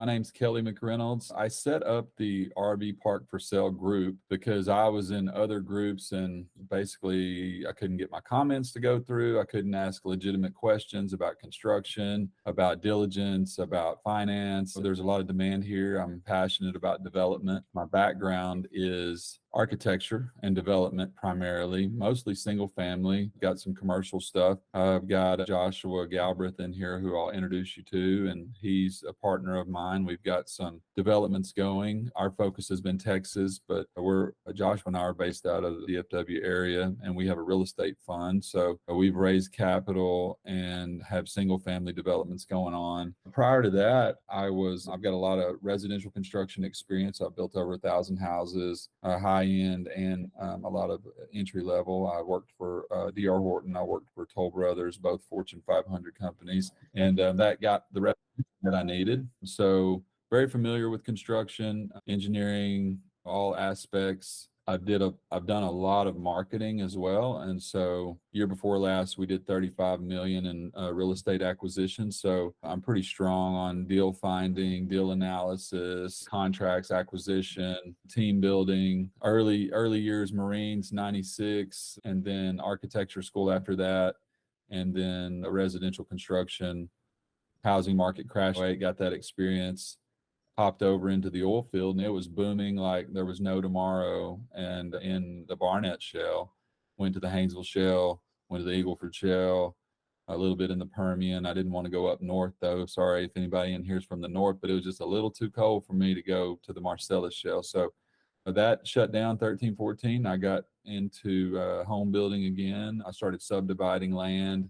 My name's Kelly McReynolds. I set up the RV Park for Sale group because I was in other groups and basically I couldn't get my comments to go through. I couldn't ask legitimate questions about construction, about diligence, about finance. There's a lot of demand here. I'm passionate about development. My background is architecture and development primarily, mostly single family. Got some commercial stuff. I've got Joshua Galbraith in here who I'll introduce you to, and he's a partner of mine. We've got some developments going. Our focus has been Texas, but Joshua and I are based out of the DFW area, and we have a real estate fund. So we've raised capital and have single family developments going on. Prior to that, I've got a lot of residential construction experience. I've built over 1,000 houses, high end and a lot of entry level. I worked for D.R. Horton. I worked for Toll Brothers, both Fortune 500 companies, and that got the revenue that I needed. So very familiar with construction, engineering, all aspects. I've done a lot of marketing as well, and so year before last we did 35 million in real estate acquisition. So I'm pretty strong on deal finding, deal analysis, contracts acquisition, team building. Early years Marines 96, and then architecture school after that, and then residential construction. Housing market crashed. I got that experience, hopped over into the oil field, and it was booming like there was no tomorrow. And in the Barnett Shale, went to the Haynesville Shale, went to the Eagle Ford Shale, a little bit in the Permian. I didn't want to go up north though. Sorry if anybody in here's from the north, but it was just a little too cold for me to go to the Marcellus Shale. So that shut down 13, 14. I got into home building again. I started subdividing land,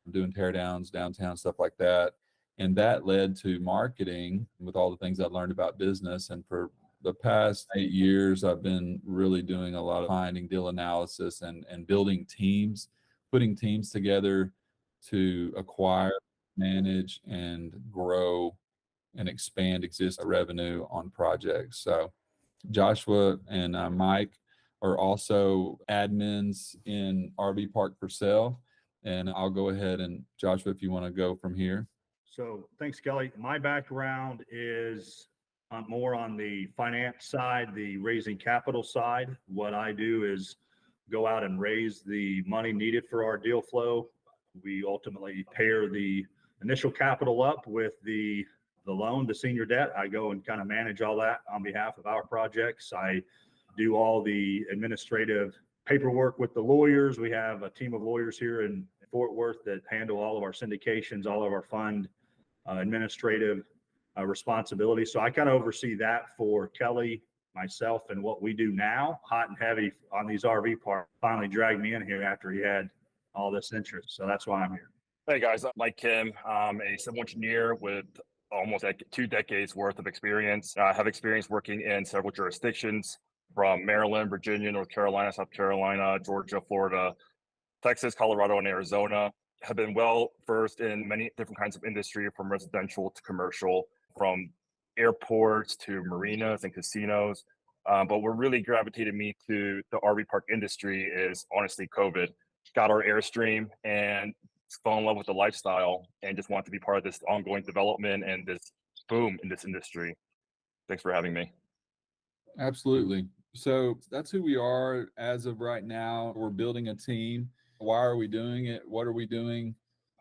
doing tear downs downtown, stuff like that. And that led to marketing with all the things I learned about business. And for the past 8 years, I've been really doing a lot of finding deal analysis and building teams, putting teams together to acquire, manage, and grow and expand existing revenue on projects. So Joshua and Mike are also admins in RV Park for Sale. And I'll go ahead and Joshua, if you want to go from here. So thanks, Kelly. My background is more on the finance side, the raising capital side. What I do is go out and raise the money needed for our deal flow. We ultimately pair the initial capital up with the loan, the senior debt. I go and kind of manage all that on behalf of our projects. I do all the administrative paperwork with the lawyers. We have a team of lawyers here in Fort Worth that handle all of our syndications, all of our fund administrative responsibility. So I kind of oversee that for Kelly, myself, and what we do now, hot and heavy on these RV parks. Finally dragged me in here after he had all this interest. So that's why I'm here. Hey guys, I'm Mike Kim. I'm a civil engineer with almost 2 decades worth of experience. I have experience working in several jurisdictions from Maryland, Virginia, North Carolina, South Carolina, Georgia, Florida, Texas, Colorado, and Arizona. Have been well versed in many different kinds of industry, from residential to commercial, from airports to marinas and casinos. But what really gravitated me to the RV park industry is honestly COVID. Got our Airstream and fell in love with the lifestyle and just want to be part of this ongoing development and this boom in this industry. Thanks for having me. Absolutely. So that's who we are as of right now. We're building a team. Why are we doing it? What are we doing?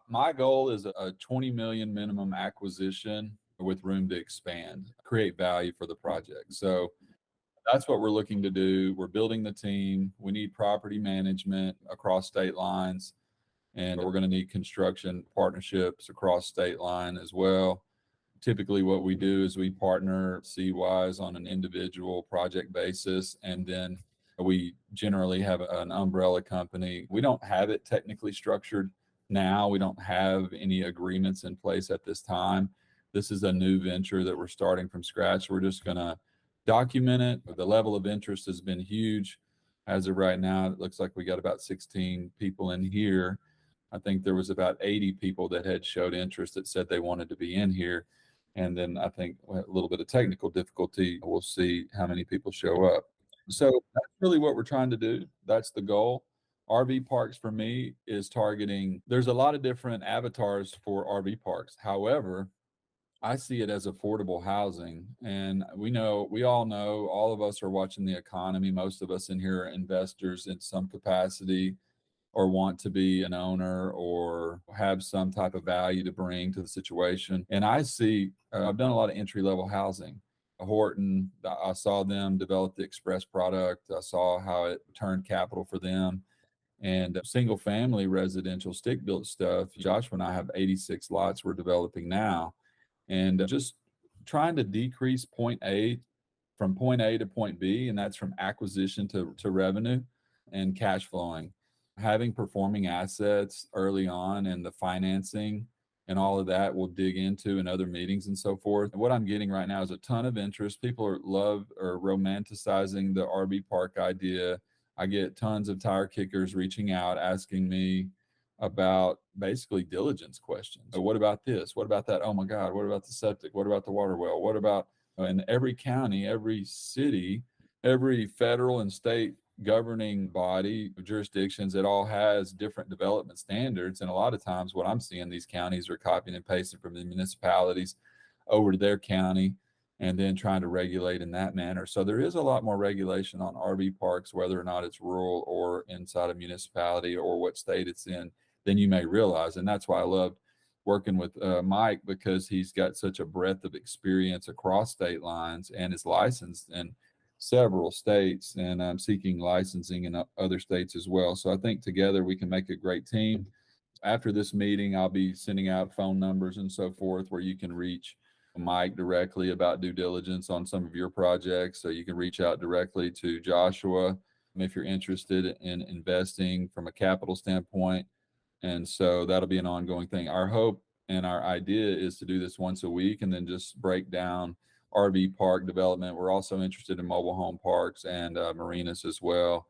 My goal is a 20 million minimum acquisition with room to expand, create value for the project. So that's what we're looking to do. We're building the team. We need property management across state lines, and we're going to need construction partnerships across state line as well. Typically what we do is we partner seed-wise on an individual project basis, and then we generally have an umbrella company. We don't have it technically structured now. We don't have any agreements in place at this time. This is a new venture that we're starting from scratch. We're just going to document it. The level of interest has been huge. As of right now, it looks like we got about 16 people in here. I think there was about 80 people that had showed interest that said they wanted to be in here. And then I think a little bit of technical difficulty. We'll see how many people show up. So that's really what we're trying to do. That's the goal. RV parks for me is targeting, there's a lot of different avatars for RV parks. However, I see it as affordable housing. And we all know, all of us are watching the economy. Most of us in here are investors in some capacity or want to be an owner or have some type of value to bring to the situation. And I see, I've done a lot of entry level housing. Horton, I saw them develop the Express product. I saw how it turned capital for them. And single family residential stick built stuff. Joshua and I have 86 lots we're developing now, and just trying to decrease point A from point A to point B, and that's from acquisition to revenue and cash flowing. Having performing assets early on and the financing and all of that we'll dig into in other meetings and so forth. What I'm getting right now is a ton of interest. People love or romanticizing the RV park idea. I get tons of tire kickers reaching out asking me about basically diligence questions. What about this? What about that? Oh my God, what about the septic? What about the water well? What about, in every county, every city, every federal and state governing body, jurisdictions, it all has different development standards. And a lot of times what I'm seeing, these counties are copying and pasting from the municipalities over to their county and then trying to regulate in that manner. So there is a lot more regulation on RV parks, whether or not it's rural or inside a municipality or what state it's in, than you may realize. And that's why I loved working with Mike, because he's got such a breadth of experience across state lines and is licensed in several states, and I'm seeking licensing in other states as well. So I think together we can make a great team. After this meeting, I'll be sending out phone numbers and so forth where you can reach Mike directly about due diligence on some of your projects. So you can reach out directly to Joshua if you're interested in investing from a capital standpoint. And so that'll be an ongoing thing. Our hope and our idea is to do this once a week and then just break down RV park development. We're also interested in mobile home parks and marinas as well.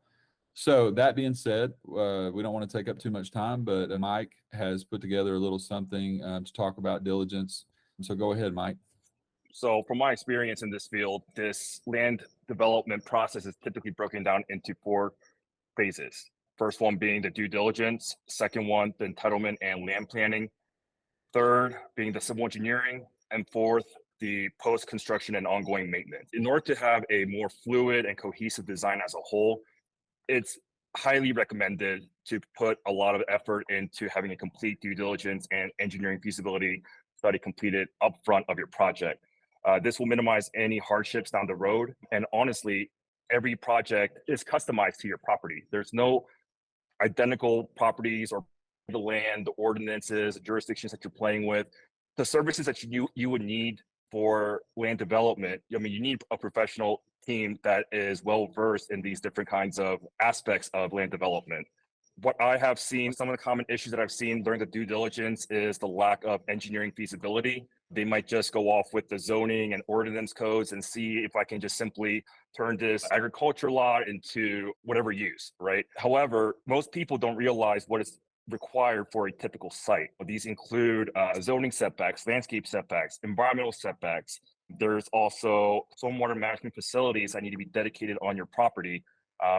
So that being said, we don't want to take up too much time, but Mike has put together a little something to talk about diligence. So go ahead, Mike. So from my experience in this field, this land development process is typically broken down into 4 phases. First one being the due diligence, second one, the entitlement and land planning, third being the civil engineering, and fourth, the post-construction and ongoing maintenance. In order to have a more fluid and cohesive design as a whole, it's highly recommended to put a lot of effort into having a complete due diligence and engineering feasibility study completed upfront of your project. This will minimize any hardships down the road. And honestly, every project is customized to your property. There's no identical properties or the land, the ordinances, the jurisdictions that you're playing with, the services that you would need for land development. I mean, you need a professional team that is well versed in these different kinds of aspects of land development. What I have seen, some of the common issues that I've seen during the due diligence is the lack of engineering feasibility. They might just go off with the zoning and ordinance codes and see if I can just simply turn this agriculture lot into whatever use, right? However, most people don't realize what is required for a typical site. These include zoning setbacks, landscape setbacks, environmental setbacks. There's also stormwater management facilities that need to be dedicated on your property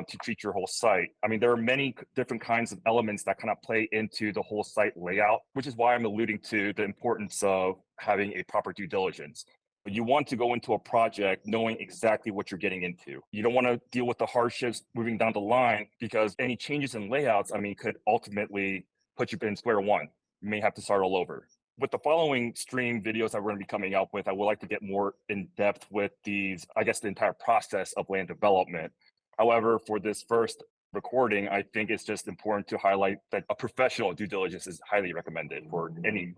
to treat your whole site. I mean, there are many different kinds of elements that kind of play into the whole site layout, which is why I'm alluding to the importance of having a proper due diligence. But you want to go into a project knowing exactly what you're getting into. You don't want to deal with the hardships moving down the line, because any changes in layouts, I mean, could ultimately put you in square one. You may have to start all over. With the following stream videos that we're going to be coming out with, I would like to get more in depth with these, I guess, the entire process of land development. However, for this first recording, I think it's just important to highlight that a professional due diligence is highly recommended for any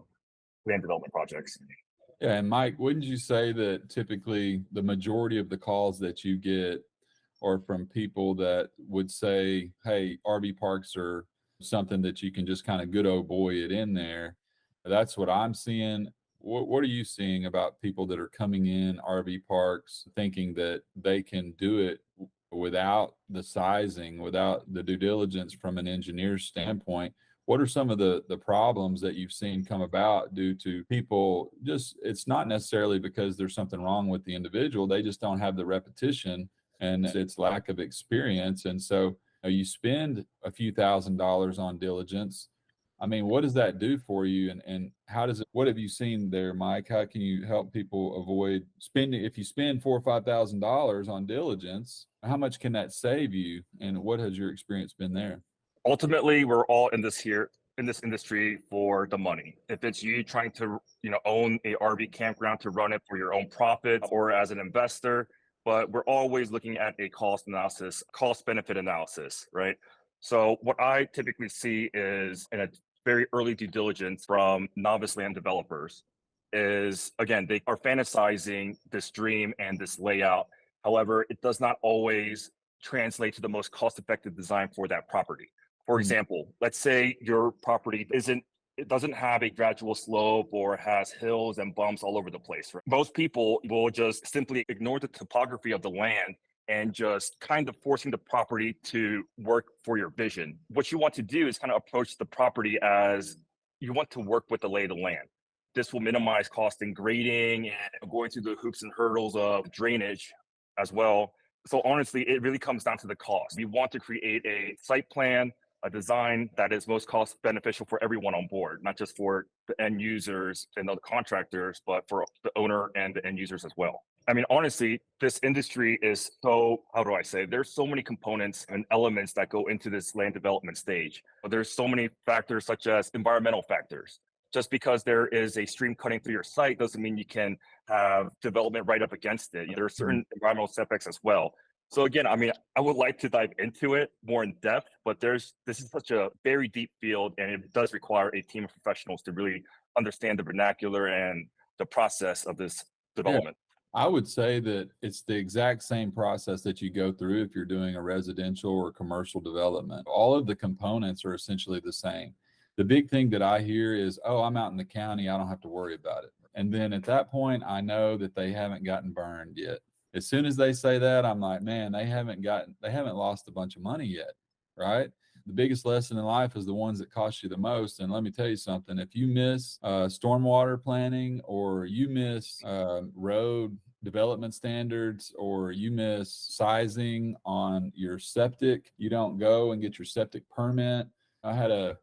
land development projects. Yeah, and Mike, wouldn't you say that typically the majority of the calls that you get are from people that would say, hey, RV parks are something that you can just kind of good old boy it in there? That's what I'm seeing. What are you seeing about people that are coming in RV parks thinking that they can do it without the sizing, without the due diligence from an engineer's standpoint? What are some of the problems that you've seen come about due to people just, it's not necessarily because there's something wrong with the individual, they just don't have the repetition and it's lack of experience. And so you spend a few $1,000s on diligence. I mean, what does that do for you? And how does it, what have you seen there, Mike? How can you help people avoid spending, if you spend $4 or $5,000 on diligence, how much can that save you? And what has your experience been there? Ultimately, we're all in this industry for the money. If it's you trying to, own a RV campground to run it for your own profit or as an investor, but we're always looking at a cost analysis, cost benefit analysis, right? So what I typically see is in a very early due diligence from novice land developers is, again, they are fantasizing this dream and this layout. However, it does not always translate to the most cost effective design for that property. For example, let's say your property it doesn't have a gradual slope or has hills and bumps all over the place. Right? Most people will just simply ignore the topography of the land and just kind of forcing the property to work for your vision. What you want to do is kind of approach the property as you want to work with the lay of the land. This will minimize cost in grading and going through the hoops and hurdles of drainage as well. So honestly, it really comes down to the cost. We want to create a site plan, a design that is most cost beneficial for everyone on board, not just for the end users and the contractors, but for the owner and the end users as well. I mean, honestly, this industry is so, how do I say, there's so many components and elements that go into this land development stage. There's so many factors such as environmental factors. Just because there is a stream cutting through your site doesn't mean you can have development right up against it. There are certain environmental setbacks as well. So again, I mean, I would like to dive into it more in depth, but this is such a very deep field, and it does require a team of professionals to really understand the vernacular and the process of this development. I would say that it's the exact same process that you go through if you're doing a residential or commercial development. All of the components are essentially the same. The big thing that I hear is, oh, I'm out in the county, I don't have to worry about it. And then at that point, I know that they haven't gotten burned yet. As soon as they say that, I'm like, man, they haven't lost a bunch of money yet, right? The biggest lesson in life is the ones that cost you the most. And let me tell you something, if you miss stormwater planning, or you miss road development standards, or you miss sizing on your septic, you don't go and get your septic permit. I had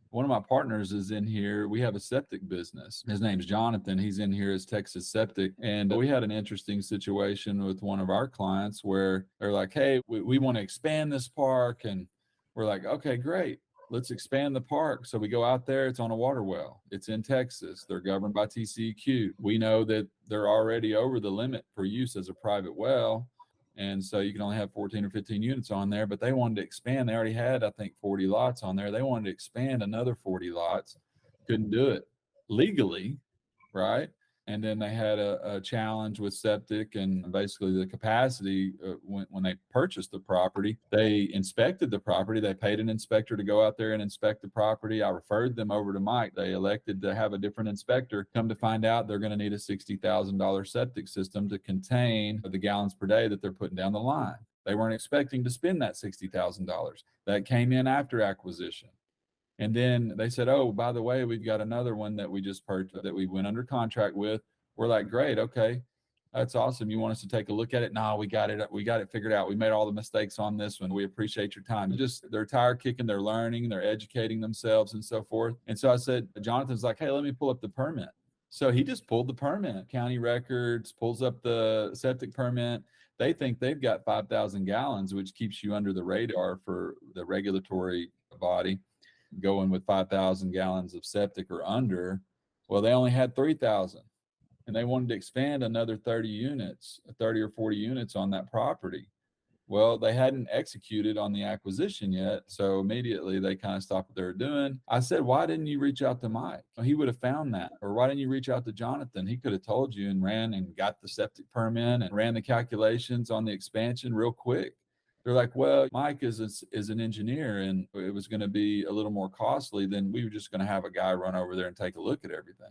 one of my partners is in here. We have a septic business. His name's Jonathan. He's in here as Texas Septic. And we had an interesting situation with one of our clients where they're like, hey, we want to expand this park. And we're like, okay, great. Let's expand the park. So we go out there. It's on a water well. It's in Texas. They're governed by TCEQ. We know that they're already over the limit for use as a private well. And so you can only have 14 or 15 units on there, but they wanted to expand. They already had, I think, 40 lots on there. They wanted to expand another 40 lots. Couldn't do it legally, right? And then they had a challenge with septic and basically the capacity. When they purchased the property, they inspected the property. They paid an inspector to go out there and inspect the property. I referred them over to Mike. They elected to have a different inspector. Come to find out, they're going to need a $60,000 septic system to contain the gallons per day that they're putting down the line. They weren't expecting to spend that $60,000. That came in after acquisition. And then they said, oh, by the way, we've got another one that we just purchased that we went under contract with. We're like, great, okay, that's awesome. You want us to take a look at it? No, we got it figured out. We made all the mistakes on this one. We appreciate your time. Just they're tire kicking, they're learning, they're educating themselves and so forth. And so I said, Jonathan's like, hey, let me pull up the permit. So he just pulled the permit, county records, pulls up the septic permit. They think they've got 5,000 gallons, which keeps you under the radar for the regulatory body, going with 5,000 gallons of septic or under. Well, they only had 3,000, and they wanted to expand another 30 or 40 units on that property. Well, they hadn't executed on the acquisition yet. So immediately they kind of stopped what they were doing. I said, why didn't you reach out to Mike? Well, he would have found that. Or why didn't you reach out to Jonathan? He could have told you and ran and got the septic permit and ran the calculations on the expansion real quick. They're like, well, Mike is an engineer, and it was going to be a little more costly than we were just going to have a guy run over there and take a look at everything.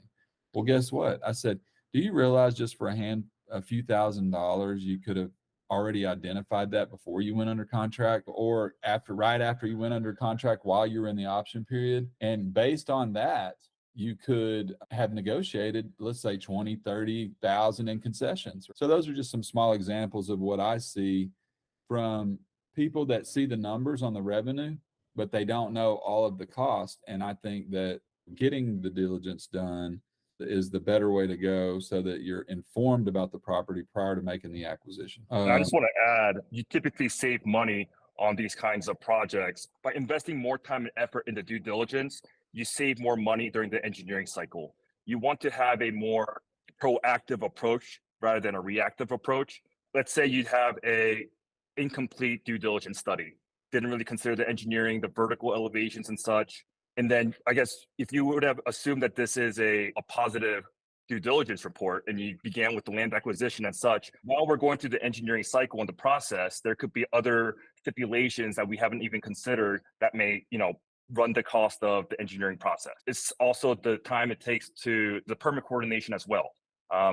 Well, guess what? I said, do you realize just for a few $1,000s, you could have already identified that before you went under contract, or right after you went under contract while you were in the option period? And based on that, you could have negotiated, let's say 20, 30,000 in concessions. So those are just some small examples of what I see from people that see the numbers on the revenue but they don't know all of the cost. And I think that getting the diligence done is the better way to go so that you're informed about the property prior to making the acquisition. And I just want to add, you typically save money on these kinds of projects by investing more time and effort in the due diligence. You save more money during the engineering cycle. You want to have a more proactive approach rather than a reactive approach. Let's say you have a incomplete due diligence study, didn't really consider the engineering, the vertical elevations and such. And then I guess if you would have assumed that this is a positive due diligence report and you began with the land acquisition and such, while we're going through the engineering cycle and the process, there could be other stipulations that we haven't even considered that may, run the cost of the engineering process. It's also the time it takes to the permit coordination as well,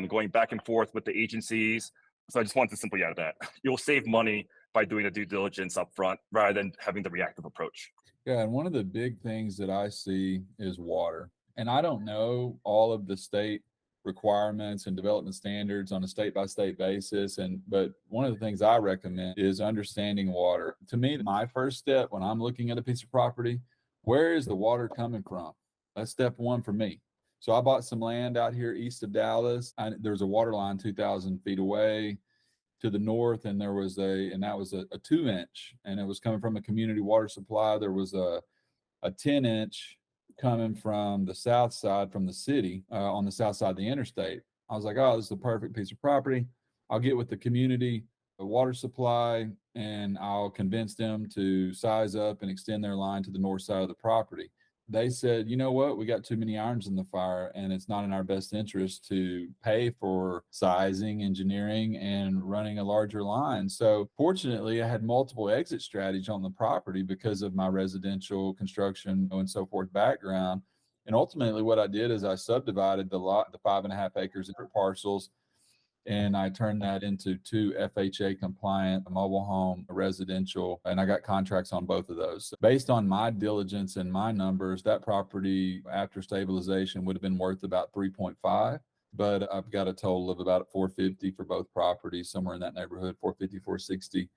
going back and forth with the agencies. So I just wanted to simply add that you'll save money by doing the due diligence up front rather than having the reactive approach. Yeah, and one of the big things that I see is water. And I don't know all of the state requirements and development standards on a state by state basis. But one of the things I recommend is understanding water. To me, my first step when I'm looking at a piece of property, where is the water coming from? That's step one for me. So I bought some land out here east of Dallas. There's a water line 2,000 feet away to the north, and that was a 2-inch, and it was coming from a community water supply. There was a 10-inch coming from the south side from the city, on the south side of the interstate. I was like, oh, this is the perfect piece of property. I'll get with the community, the water supply, and I'll convince them to size up and extend their line to the north side of the property. They said, you know what, we got too many irons in the fire, and it's not in our best interest to pay for sizing, engineering, and running a larger line. So fortunately, I had multiple exit strategies on the property because of my residential construction and so forth background. And ultimately what I did is I subdivided the lot, the 5.5 acres into parcels, and I turned that into 2 FHA compliant mobile home residential, and I got contracts on both of those. So based on my diligence and my numbers, that property after stabilization would have been worth about 3.5, but I've got a total of about 450 for both properties, somewhere in that neighborhood. 450, 460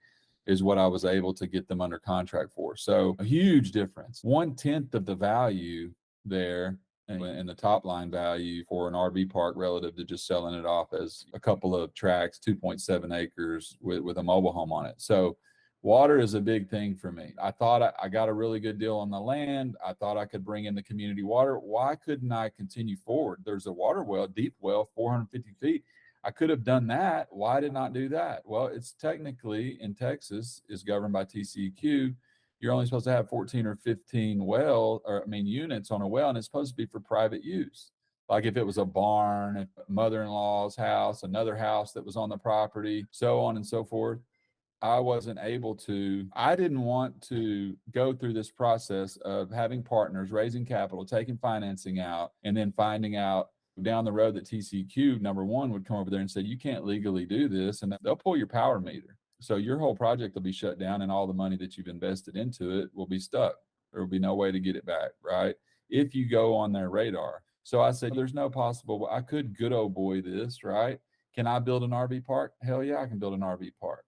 is what I was able to get them under contract for. So a huge difference. 1/10 of the value there and the top line value for an RV park relative to just selling it off as a couple of tracts, 2.7 acres with a mobile home on it. So water is a big thing for me. I thought I got a really good deal on the land. I thought I could bring in the community water. Why couldn't I continue forward? There's a water well, deep well, 450 feet. I could have done that. Why did not do that? Well, it's technically in Texas is governed by TCEQ. You're only supposed to have 14 or 15 units on a well, and it's supposed to be for private use. Like if it was a barn, a mother-in-law's house, another house that was on the property, so on and so forth. I didn't want to go through this process of having partners, raising capital, taking financing out, and then finding out down the road that TCQ, number one, would come over there and say, you can't legally do this, and they'll pull your power meter. So your whole project will be shut down, and all the money that you've invested into it will be stuck. There will be no way to get it back, right? If you go on their radar. So I said, there's no possible, I could good old boy this, right? Can I build an RV park? Hell yeah, I can build an RV park.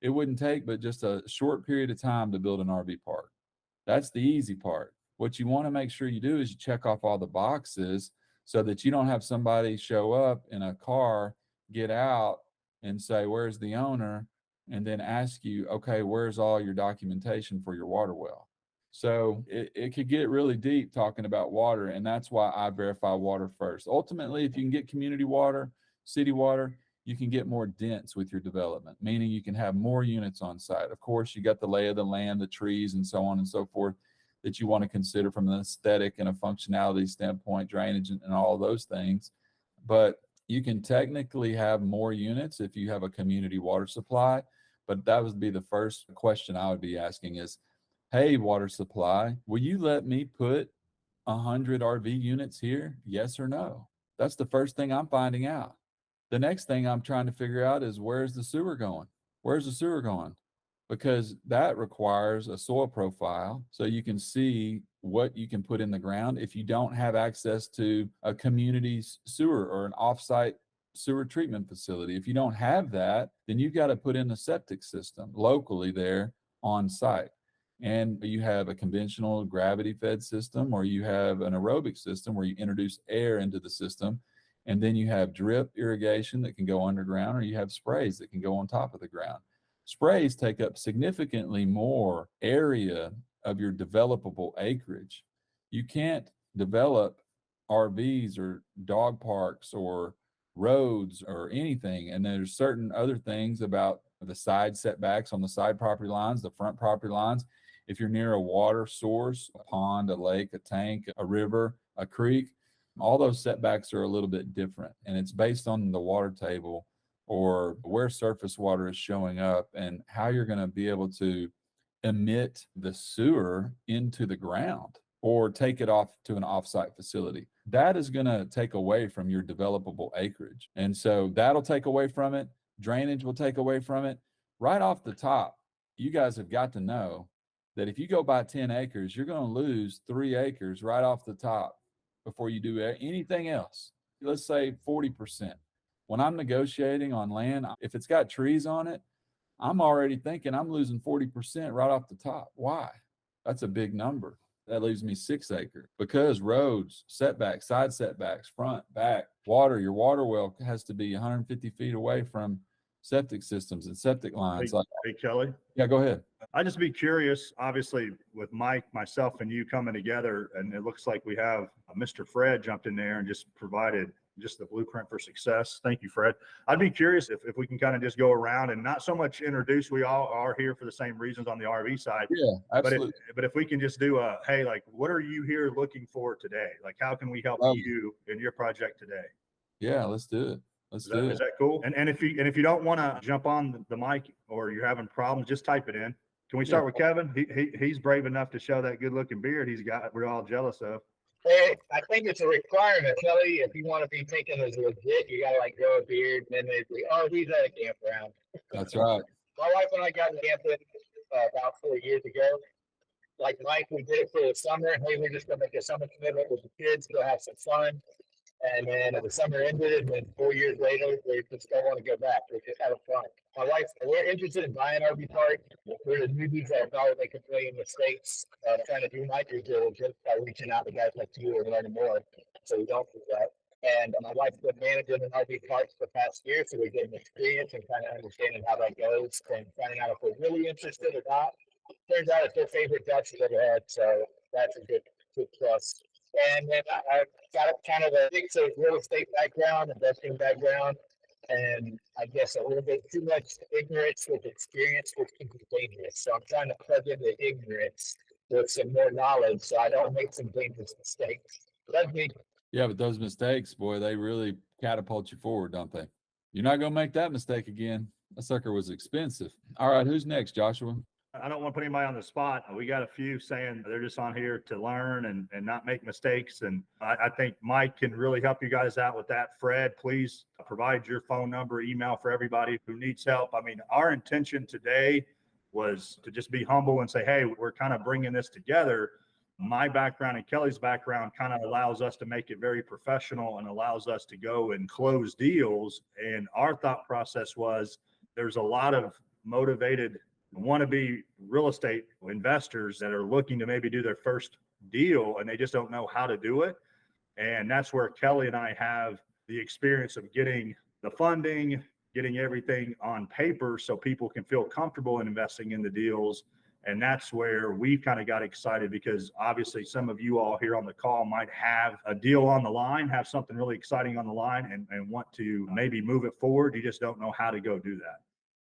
It wouldn't take but just a short period of time to build an RV park. That's the easy part. What you want to make sure you do is you check off all the boxes so that you don't have somebody show up in a car, get out and say, where's the owner? And then ask you, okay, where's all your documentation for your water well? So it could get really deep talking about water, and that's why I verify water first. Ultimately, if you can get community water, city water, you can get more dense with your development, meaning you can have more units on site. Of course, you got the lay of the land, the trees, and so on and so forth that you want to consider from an aesthetic and a functionality standpoint, drainage and all of those things. But you can technically have more units if you have a community water supply. But that would be the first question I would be asking is, hey, water supply, will you let me put 100 RV units here? Yes or no? That's the first thing I'm finding out. The next thing I'm trying to figure out is where's the sewer going? Where's the sewer going? Because that requires a soil profile so you can see what you can put in the ground if you don't have access to a community sewer or an offsite sewer treatment facility. If you don't have that, then you've got to put in a septic system locally there on site. And you have a conventional gravity fed system, or you have an aerobic system where you introduce air into the system. And then you have drip irrigation that can go underground, or you have sprays that can go on top of the ground. Sprays take up significantly more area of your developable acreage. You can't develop RVs or dog parks or roads or anything. And there's certain other things about the side setbacks on the side property lines, the front property lines. If you're near a water source, a pond, a lake, a tank, a river, a creek, all those setbacks are a little bit different. And it's based on the water table or where surface water is showing up and how you're going to be able to emit the sewer into the ground or take it off to an offsite facility. That is going to take away from your developable acreage. And so that'll take away from it. Drainage will take away from it. Right off the top, you guys have got to know that if you go buy 10 acres, you're going to lose 3 acres right off the top before you do anything else. Let's say 40%. When I'm negotiating on land, if it's got trees on it, I'm already thinking I'm losing 40% right off the top. Why? That's a big number. That leaves me 6 acres because roads, setbacks, side setbacks, front, back, water. Your water well has to be 150 feet away from septic systems and septic lines. Hey, Kelly. Yeah, go ahead. I'd just be curious, obviously, with Mike, myself, and you coming together, and it looks like we have Mr. Fred jumped in there and just provided just the blueprint for success. Thank you, Fred. I'd be curious if we can kind of just go around and not so much introduce. We all are here for the same reasons on the RV side. Yeah, absolutely. But if we can just do hey, like, what are you here looking for today? Like, how can we help you in your project today? Yeah, let's do it. Is that cool? And if you don't want to jump on the mic or you're having problems, just type it in. Can we start with Kevin? He's brave enough to show that good looking beard he's got. We're all jealous of. Hey, I think it's a requirement, Kelly. If you want to be taken as legit, you gotta like grow a beard, and then they say, "Oh, he's at a campground." That's right. My wife and I got camping about 4 years ago. Like Mike, we did it for the summer. Hey, we're just gonna make a summer commitment with the kids, go have some fun. And then the summer ended, and then 4 years later, we just don't want to go back. We're just having fun. My wife, we're interested in buying RV park. We're the newbies that are probably making a million mistakes, trying to do my due diligence by reaching out to guys like you and learning more. So we don't do that. And my wife's been managing an RV park for the past year, so we're getting experience and kind of understanding how that goes and finding out if we're really interested or not. Turns out it's their favorite Dutch we've ever had, so that's a good plus. And then I've got kind of a mix of real estate background, investing background, and I guess a little bit too much ignorance with experience, which can be dangerous. So I'm trying to plug in the ignorance with some more knowledge so I don't make some dangerous mistakes. That's me. Yeah, but those mistakes, boy, they really catapult you forward, don't they? You're not going to make that mistake again. That sucker was expensive. All right, who's next, Joshua? I don't want to put anybody on the spot. We got a few saying they're just on here to learn and not make mistakes. And I think Mike can really help you guys out with that. Fred, please provide your phone number, email for everybody who needs help. I mean, our intention today was to just be humble and say, hey, we're kind of bringing this together. My background and Kelly's background kind of allows us to make it very professional and allows us to go and close deals. And our thought process was there's a lot of motivated wannabe real estate investors that are looking to maybe do their first deal and they just don't know how to do it. And that's where Kelly and I have the experience of getting the funding, getting everything on paper so people can feel comfortable in investing in the deals. And that's where we kind of got excited because obviously some of you all here on the call might have a deal on the line, have something really exciting on the line and want to maybe move it forward. You just don't know how to go do that.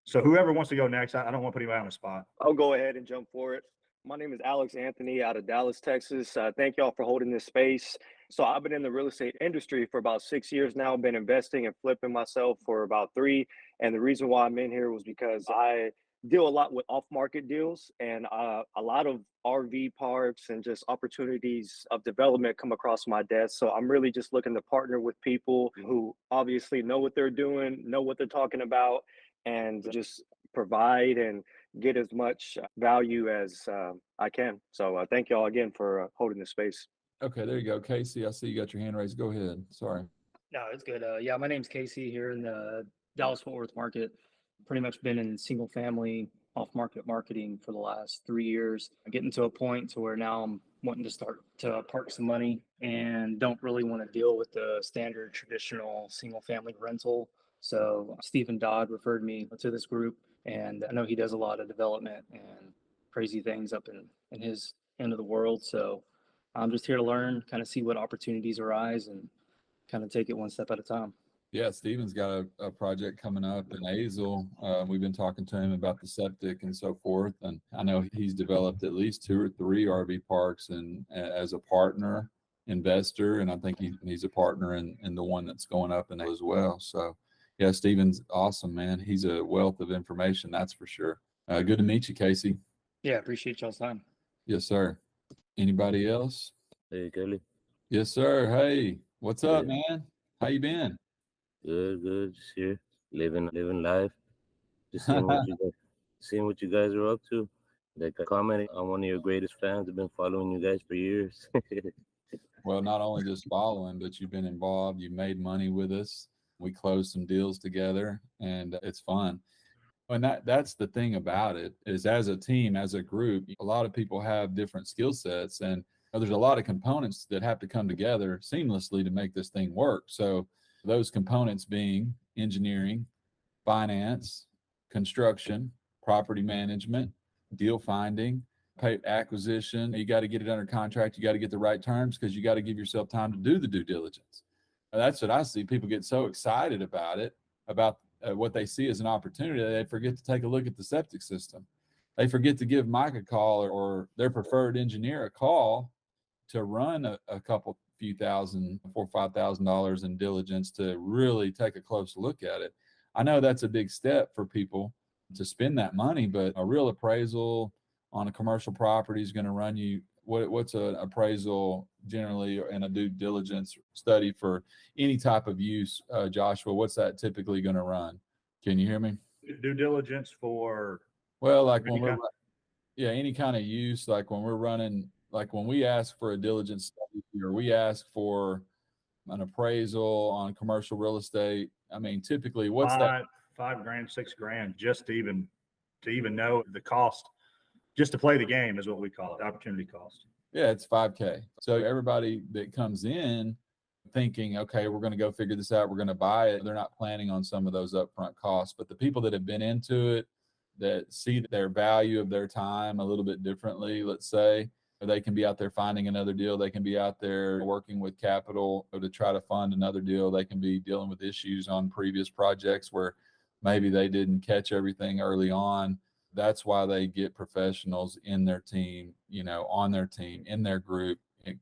So whoever wants to go next, I don't want to put anybody on the spot. I'll go ahead and jump for it. My name is Alex Anthony out of Dallas, Texas. Thank y'all for holding this space. So I've been in the real estate industry for about 6 years now. I've been investing and flipping myself for about 3. And the reason why I'm in here was because I deal a lot with off-market deals and a lot of RV parks and just opportunities of development come across my desk. So I'm really just looking to partner with people who obviously know what they're doing, know what they're talking about, and just provide and get as much value as I can. So thank y'all again for holding this space. Okay, there you go. Casey, I see you got your hand raised. Go ahead. Sorry. No, it's good. Yeah, my name's Casey here in the Dallas-Fort Worth market. Pretty much been in single family off-market marketing for the last 3 years. Getting to a point to where now I'm wanting to start to park some money and don't really want to deal with the standard traditional single-family rental. So Stephen Dodd referred me to this group, and I know he does a lot of development and crazy things up in his end of the world. So I'm just here to learn, kind of see what opportunities arise and kind of take it one step at a time. Yeah, Steven's got a project coming up in Azle. We've been talking to him about the septic and so forth, and I know he's developed at least 2 or 3 RV parks and as a partner investor, and I think he's a partner in the one that's going up in as well. So yeah, Steven's awesome, man. He's a wealth of information, that's for sure. Good to meet you, Casey. Yeah, appreciate y'all's time. Yes, sir. Anybody else? Hey, Kelly. Yes, sir. Hey, what's up, Yeah. man? How you been? Good. Just here, living life. Just seeing what you guys are up to. Like I commented, I'm one of your greatest fans. I've been following you guys for years. Well, not only just following, but you've been involved. You've made money with us. We closed some deals together, and it's fun. And that's the thing about it is, as a team, as a group, a lot of people have different skill sets, and there's a lot of components that have to come together seamlessly to make this thing work. So those components being engineering, finance, construction, property management, deal finding, pay acquisition. You got to get it under contract. You got to get the right terms because you got to give yourself time to do the due diligence. And that's what I see. People get so excited about it, about what they see as an opportunity, they forget to take a look at the septic system. They forget to give Mike a call or their preferred engineer a call to run a couple few thousand, $4,000-$5,000 in diligence to really take a close look at it. I know that's a big step for people to spend that money, but a real appraisal on a commercial property is going to run you what's an appraisal generally and a due diligence study for any type of use, Joshua, what's that typically going to run? Can you hear me? Due diligence for, Well, like any when any kind of use, like when we're running, like when we ask for a diligence study or we ask for an appraisal on commercial real estate, I mean, typically what's that? $5,000, $6,000, just to even know the cost, just to play the game is what we call it, opportunity cost. Yeah, it's 5K. So everybody that comes in thinking, okay, we're going to go figure this out, we're going to buy it, they're not planning on some of those upfront costs. But the people that have been into it, that see their value of their time a little bit differently, let's say, they can be out there finding another deal. They can be out there working with capital to try to fund another deal. They can be dealing with issues on previous projects where maybe they didn't catch everything early on. That's why they get professionals in their team, on their team, in their group,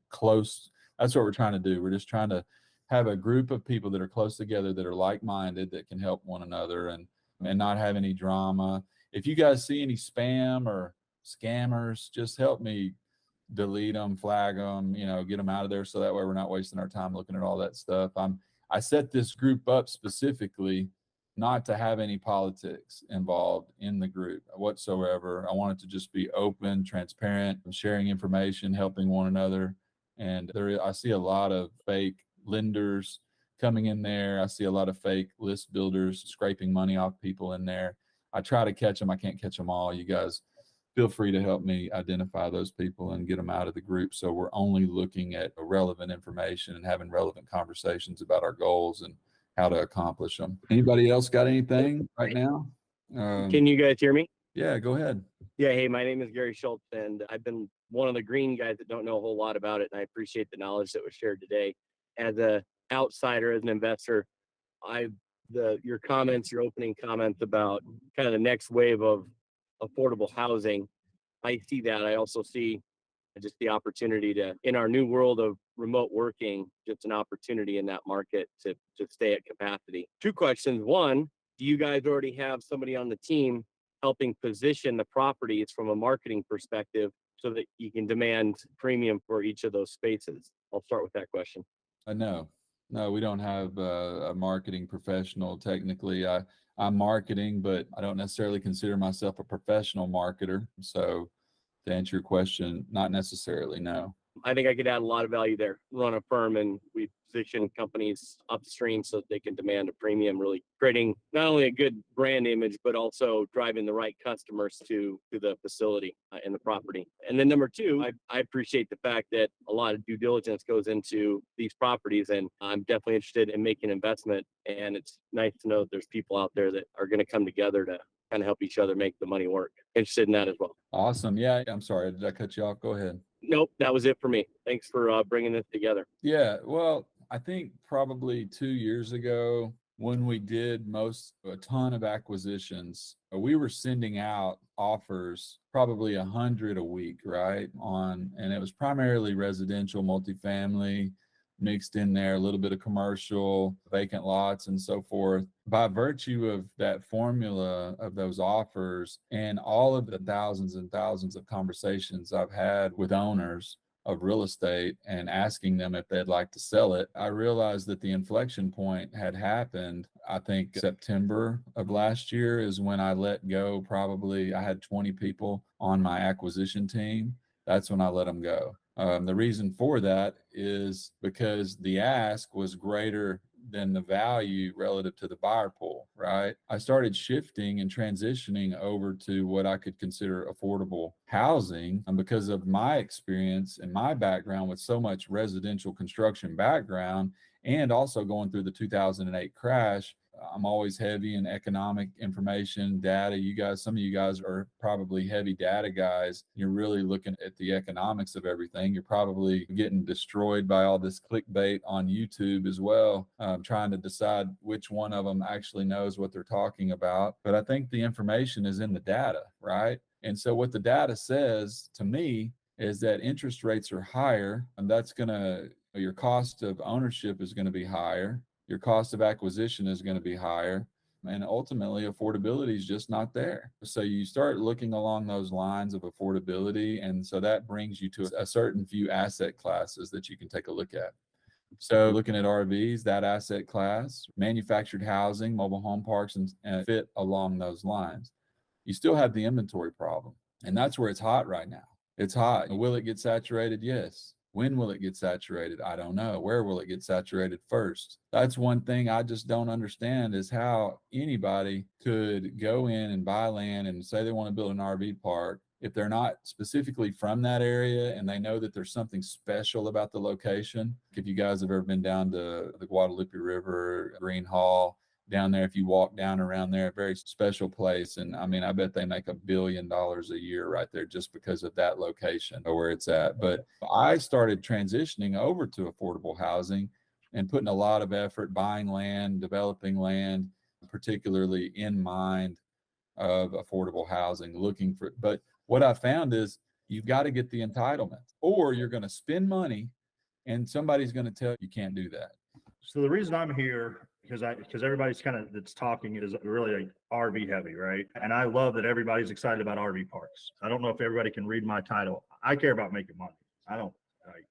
close. That's what we're trying to do. We're just trying to have a group of people that are close together, that are like-minded, that can help one another and not have any drama. If you guys see any spam or scammers, just help me delete them, flag them, get them out of there. So that way we're not wasting our time looking at all that stuff. I set this group up specifically not to have any politics involved in the group whatsoever. I want it to just be open, transparent, sharing information, helping one another. And I see a lot of fake lenders coming in there. I see a lot of fake list builders scraping money off people in there. I try to catch them. I can't catch them all. You guys feel free to help me identify those people and get them out of the group. So we're only looking at relevant information and having relevant conversations about our goals and how to accomplish them. Anybody else got anything right now? Can you guys hear me? Yeah, go ahead. Yeah, hey, my name is Gary Schultz, and I've been one of the green guys that don't know a whole lot about it, and I appreciate the knowledge that was shared today. As an outsider, as an investor, your opening comments about kind of the next wave of affordable housing, I see that. I also see just the opportunity in our new world of remote working, just an opportunity in that market to stay at capacity. 2 questions. One, do you guys already have somebody on the team helping position the properties from a marketing perspective so that you can demand premium for each of those spaces? I'll start with that question. No, we don't have a marketing professional. Technically, I'm marketing, but I don't necessarily consider myself a professional marketer. So to answer your question, not necessarily, no. I think I could add a lot of value there. Run a firm and we position companies upstream so that they can demand a premium, really creating not only a good brand image, but also driving the right customers to the facility and the property. And then number two, I appreciate the fact that a lot of due diligence goes into these properties, and I'm definitely interested in making an investment. And it's nice to know that there's people out there that are going to come together to kind of help each other make the money work. Interested in that as well. Awesome. Yeah. I'm sorry. Did I cut you off? Go ahead. Nope, that was it for me. Thanks for bringing this together. Yeah. Well, I think probably 2 years ago when we did a ton of acquisitions, we were sending out offers, probably 100 a week, right? And it was primarily residential, multifamily, mixed in there, a little bit of commercial, vacant lots, and so forth. By virtue of that formula of those offers and all of the thousands and thousands of conversations I've had with owners of real estate and asking them if they'd like to sell it, I realized that the inflection point had happened. I think September of last year is when I let go. Probably I had 20 people on my acquisition team. That's when I let them go. The reason for that is because the ask was greater than the value relative to the buyer pool, right? I started shifting and transitioning over to what I could consider affordable housing. And because of my experience and my background with so much residential construction background, and also going through the 2008 crash, I'm always heavy in economic information, data. You guys, some of you guys are probably heavy data guys. You're really looking at the economics of everything. You're probably getting destroyed by all this clickbait on YouTube as well, trying to decide which one of them actually knows what they're talking about. But I think the information is in the data, right? And so what the data says to me is that interest rates are higher, and your cost of ownership is going to be higher. Your cost of acquisition is going to be higher, and ultimately affordability is just not there. So you start looking along those lines of affordability, and so that brings you to a certain few asset classes that you can take a look at. So looking at RVs, that asset class, manufactured housing, mobile home parks, and fit along those lines. You still have the inventory problem, and that's where it's hot right now. It's hot. Will it get saturated? Yes. When will it get saturated? I don't know. Where will it get saturated first? That's one thing I just don't understand, is how anybody could go in and buy land and say they want to build an RV park if they're not specifically from that area and they know that there's something special about the location. If you guys have ever been down to the Guadalupe River, Green Hall, down there, if you walk down around there, a very special place. And I mean, I bet they make $1 billion a year right there just because of that location or where it's at. But I started transitioning over to affordable housing and putting a lot of effort buying land, developing land, particularly in mind of affordable housing, but what I found is you've got to get the entitlement, or you're going to spend money and somebody's going to tell you can't do that. So the reason I'm here, because everybody's that's talking is really like RV heavy, right? And I love that everybody's excited about RV parks. I don't know if everybody can read my title. I care about making money. I don't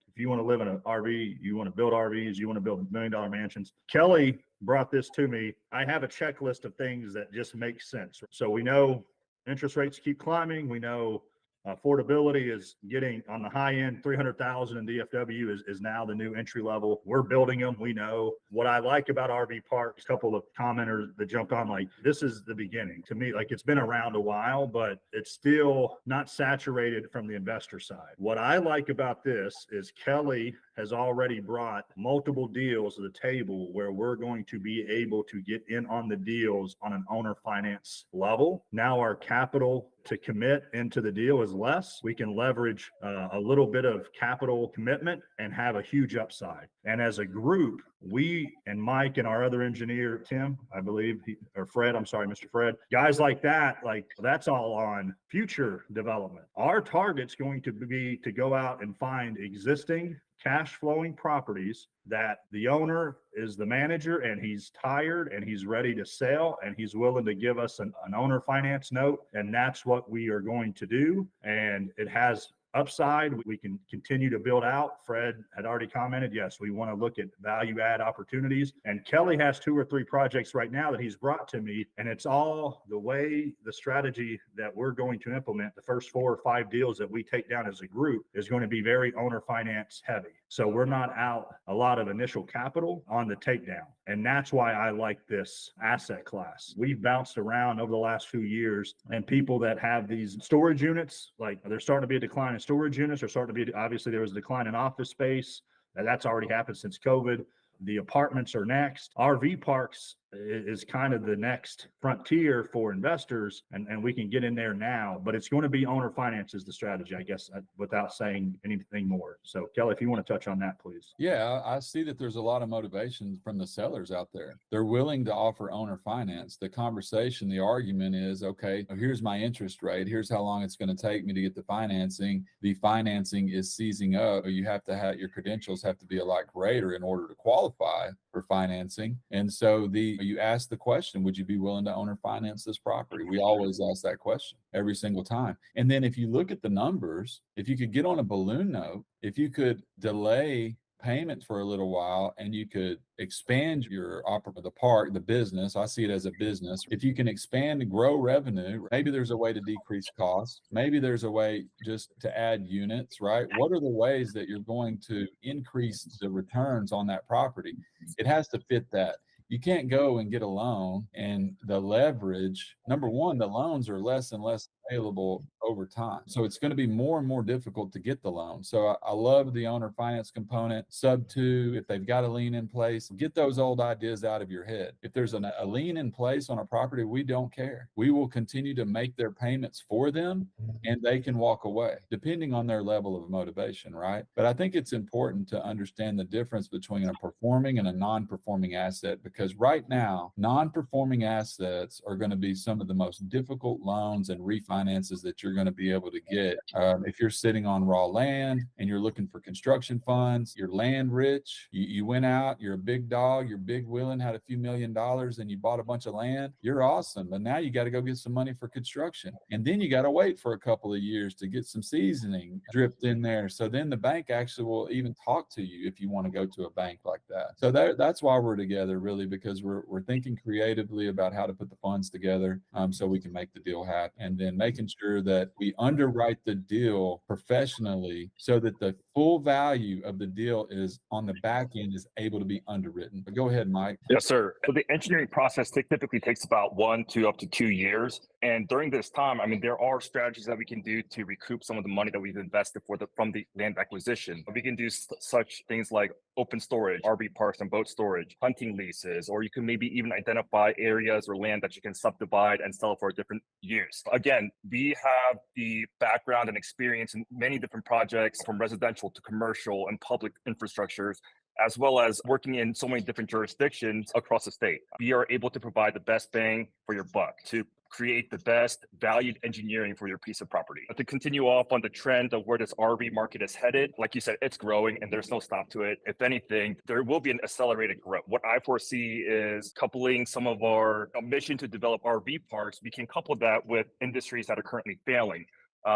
if you want to live in an RV, you want to build RVs, you want to build $1 million mansions. Kelly brought this to me. I have a checklist of things that just make sense. So we know interest rates keep climbing. We know affordability is getting on the high end. 300,000 in DFW is now the new entry level. We're building them. We know what I like about RV parks. A couple of commenters that jumped on, like, this is the beginning to me. Like, it's been around a while, but it's still not saturated from the investor side. What I like about this is Kelly has already brought multiple deals to the table where we're going to be able to get in on the deals on an owner finance level. Now our capital to commit into the deal is less. We can leverage a little bit of capital commitment and have a huge upside. And as a group, we and Mike and our other engineer, Tim, I believe, or Fred, I'm sorry, Mr. Fred, guys like that, like that's all on future development. Our target's going to be to go out and find existing cash flowing properties that the owner is the manager and he's tired and he's ready to sell and he's willing to give us an owner finance note. And that's what we are going to do. And it has upside, we can continue to build out. Fred had already commented, yes, we want to look at value add opportunities. And Kelly has 2 or 3 projects right now that he's brought to me. And it's all the strategy that we're going to implement. The first 4 or 5 deals that we take down as a group is going to be very owner finance heavy. So we're not out a lot of initial capital on the takedown. And that's why I like this asset class. We've bounced around over the last few years, and people that have these storage units, like there's starting to be a decline in storage units. There's starting to be, obviously there was a decline in office space. That's already happened since COVID. The apartments are next. RV parks is kind of the next frontier for investors, and we can get in there now, but it's going to be owner finance is the strategy, I guess, without saying anything more. So Kelly, if you want to touch on that, please. Yeah, I see that there's a lot of motivation from the sellers out there. They're willing to offer owner finance. The conversation, the argument is, okay, here's my interest rate. Here's how long it's going to take me to get the financing. The financing is seizing up. You have to have your credentials have to be a lot greater in order to qualify for financing. And so you ask the question, would you be willing to owner finance this property? We always ask that question every single time. And then if you look at the numbers, if you could get on a balloon note, if you could delay payment for a little while and you could expand the park, the business, I see it as a business. If you can expand and grow revenue, maybe there's a way to decrease costs. Maybe there's a way just to add units, right? What are the ways that you're going to increase the returns on that property? It has to fit that. You can't go and get a loan and the leverage, number one, the loans are less and less available over time. So it's going to be more and more difficult to get the loan. So I love the owner finance component. Sub 2, if they've got a lien in place, get those old ideas out of your head. If there's a lien in place on a property, we don't care. We will continue to make their payments for them and they can walk away depending on their level of motivation, right? But I think it's important to understand the difference between a performing and a non-performing asset, because right now, non-performing assets are going to be some of the most difficult loans and refinances that you're going to be able to get. If you're sitting on raw land and you're looking for construction funds, you're land rich, you went out, you're a big dog, you're big willing, had a few $1,000,000 and you bought a bunch of land, you're awesome. But now you got to go get some money for construction. And then you got to wait for a couple of years to get some seasoning dripped in there. So then the bank actually will even talk to you if you want to go to a bank like that. So that's why we're together, really, because we're thinking creatively about how to put the funds together so we can make the deal happen. And then making sure that we underwrite the deal professionally so that the full value of the deal is on the back end is able to be underwritten. But go ahead, Mike. Yes, sir. So the engineering process typically takes about 1 to up to 2 years. And during this time, I mean, there are strategies that we can do to recoup some of the money that we've invested from the land acquisition. We can do such things like open storage, RV parks and boat storage, hunting leases, or you can maybe even identify areas or land that you can subdivide and sell for a different use. Again, we have the background and experience in many different projects, from residential to commercial and public infrastructures, as well as working in so many different jurisdictions across the state. We are able to provide the best bang for your buck to create the best valued engineering for your piece of property. To continue off on the trend of where this RV market is headed, like you said, it's growing and there's no stop to it. If anything, there will be an accelerated growth. What I foresee is coupling some of our mission to develop RV parks. We can couple that with industries that are currently failing.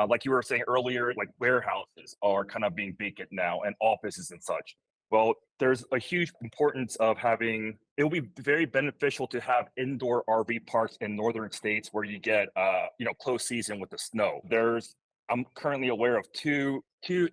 Like you were saying earlier, like warehouses are kind of being vacant now, and offices and such. Well, there's a huge importance of it will be very beneficial to have indoor RV parks in northern states where you get, close season with the snow. I'm currently aware of two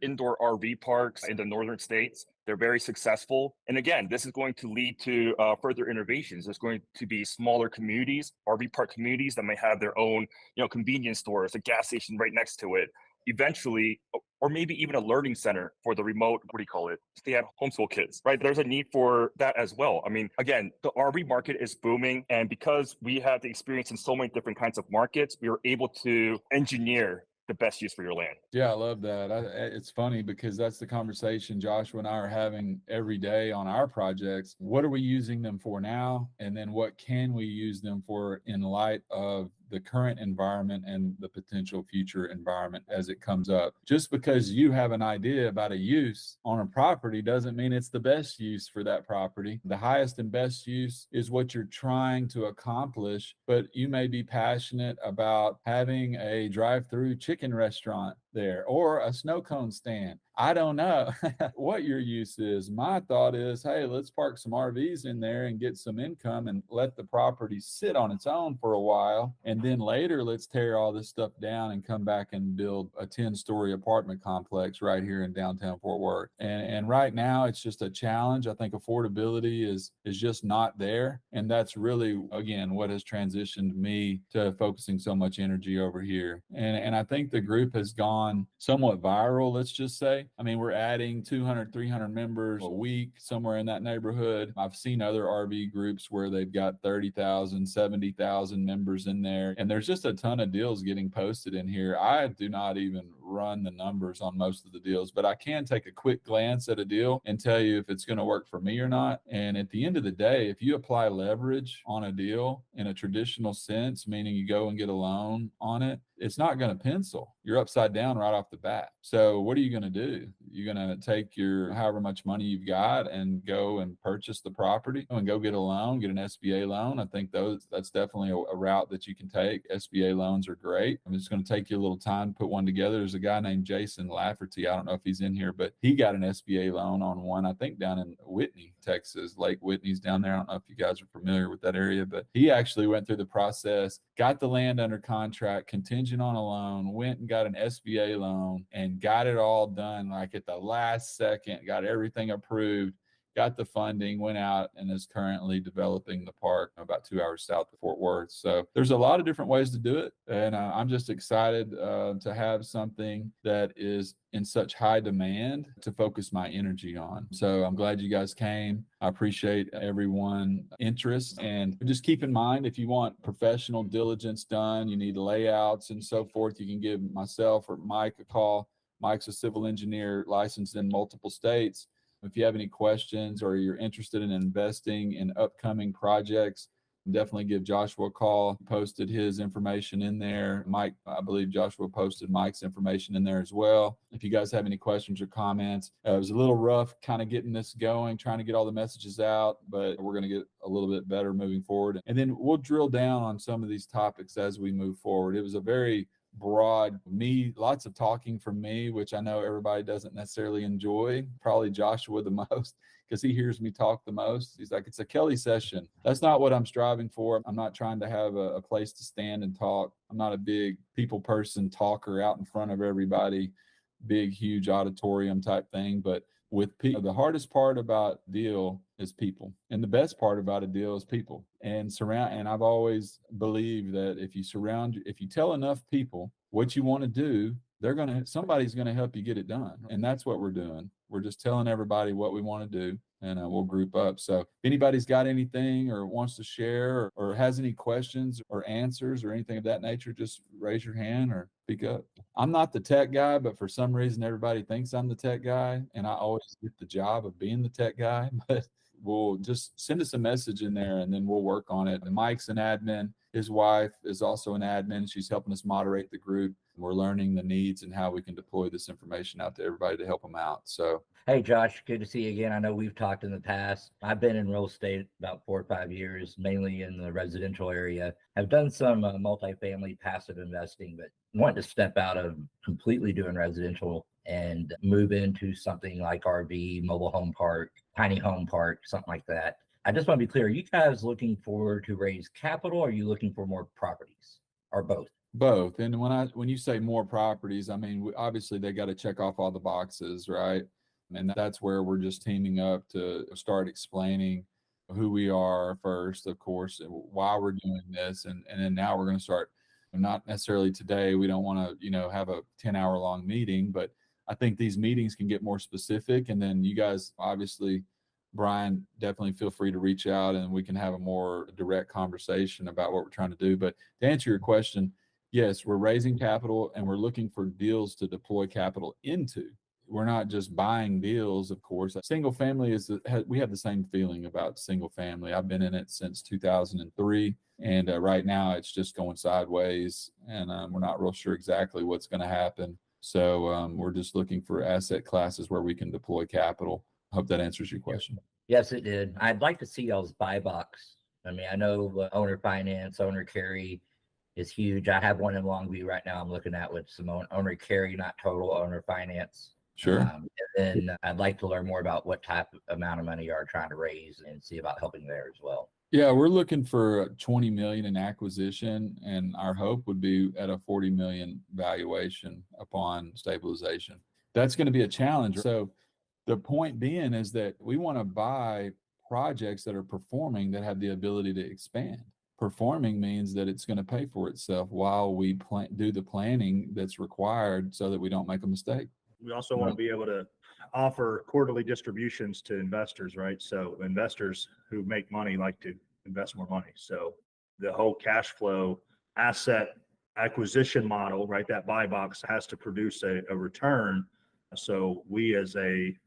indoor RV parks in the northern states. They're very successful. And again, this is going to lead to further innovations. There's going to be smaller communities, RV park communities that may have their own, convenience stores, a gas station right next to it. Eventually, or maybe even a learning center for the remote, stay-at-home homeschool kids, right? There's a need for that as well. I mean, again, the RV market is booming. And because we have the experience in so many different kinds of markets, we are able to engineer the best use for your land. Yeah, I love that. It's funny because that's the conversation Joshua and I are having every day on our projects. What are we using them for now? And then what can we use them for in light of the current environment and the potential future environment as it comes up? Just because you have an idea about a use on a property doesn't mean it's the best use for that property. The highest and best use is what you're trying to accomplish, but you may be passionate about having a drive-through chicken restaurant there, or a snow cone stand. I don't know what your use is. My thought is, hey, let's park some RVs in there and get some income and let the property sit on its own for a while. And then later, let's tear all this stuff down and come back and build a 10-story apartment complex right here in downtown Fort Worth. And right now, it's just a challenge. I think affordability is just not there. And that's really, again, what has transitioned me to focusing so much energy over here. And I think the group has gone somewhat viral, let's just say. I mean, we're adding 200, 300 members a week, somewhere in that neighborhood. I've seen other RV groups where they've got 30,000, 70,000 members in there. And there's just a ton of deals getting posted in here. I do not even run the numbers on most of the deals, but I can take a quick glance at a deal and tell you if it's going to work for me or not. And at the end of the day, if you apply leverage on a deal in a traditional sense, meaning you go and get a loan on it, it's not going to pencil. You're upside down right off the bat. So what are you going to do? You're going to take your however much money you've got and go and purchase the property and go get a loan, get an SBA loan. I think that's definitely a route that you can take. SBA loans are great. I mean, it's going to take you a little time to put one together. There's a guy named Jason Lafferty. I don't know if he's in here, but he got an SBA loan on one, I think down in Whitney, Texas. Lake Whitney's down there. I don't know if you guys are familiar with that area, but he actually went through the process, got the land under contract, contingent on a loan, went and got an SBA loan and got it all done like at the last second, got everything approved, got the funding, went out and is currently developing the park about 2 hours south of Fort Worth. So there's a lot of different ways to do it. And I'm just excited to have something that is in such high demand to focus my energy on. So I'm glad you guys came. I appreciate everyone's interest. And just keep in mind, if you want professional diligence done, you need layouts and so forth, you can give myself or Mike a call. Mike's a civil engineer licensed in multiple states. If you have any questions or you're interested in investing in upcoming projects, definitely give Joshua a call. Posted his information in there. Mike, I believe Joshua posted Mike's information in there as well. If you guys have any questions or comments, it was a little rough kind of getting this going, trying to get all the messages out, but we're going to get a little bit better moving forward. And then we'll drill down on some of these topics as we move forward. It was a very broad lots of talking from me, which I know everybody doesn't necessarily enjoy, probably Joshua the most, because he hears me talk the most. He's like, it's a Kelly session. That's not what I'm striving for. I'm not trying to have a place to stand and talk. I'm not a big people person talker out in front of everybody, big, huge auditorium type thing. But with people, the hardest part about deal is people. And the best part about a deal is people and and I've always believed that if you tell enough people what you want to do, somebody's going to help you get it done. And that's what we're doing. We're just telling everybody what we want to do, and we'll group up. So if anybody's got anything or wants to share or has any questions or answers or anything of that nature, just raise your hand or speak up. I'm not the tech guy, but for some reason, everybody thinks I'm the tech guy, and I always get the job of being the tech guy. But we'll just send us a message in there and then we'll work on it. And Mike's an admin. His wife is also an admin. She's helping us moderate the group. We're learning the needs and how we can deploy this information out to everybody to help them out. So, hey, Josh, good to see you again. I know we've talked in the past. I've been in real estate about 4 or 5 years, mainly in the residential area. I've done some multifamily passive investing, but want to step out of completely doing residential and move into something like RV, mobile home park, tiny home park, something like that. I just want to be clear, are you guys looking for to raise capital, or are you looking for more properties, or both? Both. And when you say more properties, I mean, obviously they got to check off all the boxes, right? And that's where we're just teaming up to start explaining who we are first, of course, and why we're doing this. And then now we're going to start, not necessarily today. We don't want to, have a 10-hour long meeting, but I think these meetings can get more specific. And then you guys, obviously, Brian, definitely feel free to reach out and we can have a more direct conversation about what we're trying to do. But to answer your question, yes, we're raising capital and we're looking for deals to deploy capital into. We're not just buying deals, of course. Single family we have the same feeling about single family. I've been in it since 2003. And right now it's just going sideways and we're not real sure exactly what's going to happen. So we're just looking for asset classes where we can deploy capital. Hope that answers your question. Yes, it did. I'd like to see y'all's buy box. I mean, I know owner finance, owner carry is huge. I have one in Longview right now I'm looking at with some owner carry, not total owner finance. Sure. And then I'd like to learn more about what type of amount of money you are trying to raise and see about helping there as well. Yeah, we're looking for 20 million in acquisition, and our hope would be at a 40 million valuation upon stabilization. That's going to be a challenge. So the point being is that we want to buy projects that are performing, that have the ability to expand. Performing means that it's going to pay for itself while we do the planning that's required so that we don't make a mistake. We also want to be able to offer quarterly distributions to investors, right? So investors who make money like to invest more money. So the whole cash flow asset acquisition model, right? That buy box has to produce a return. So we as a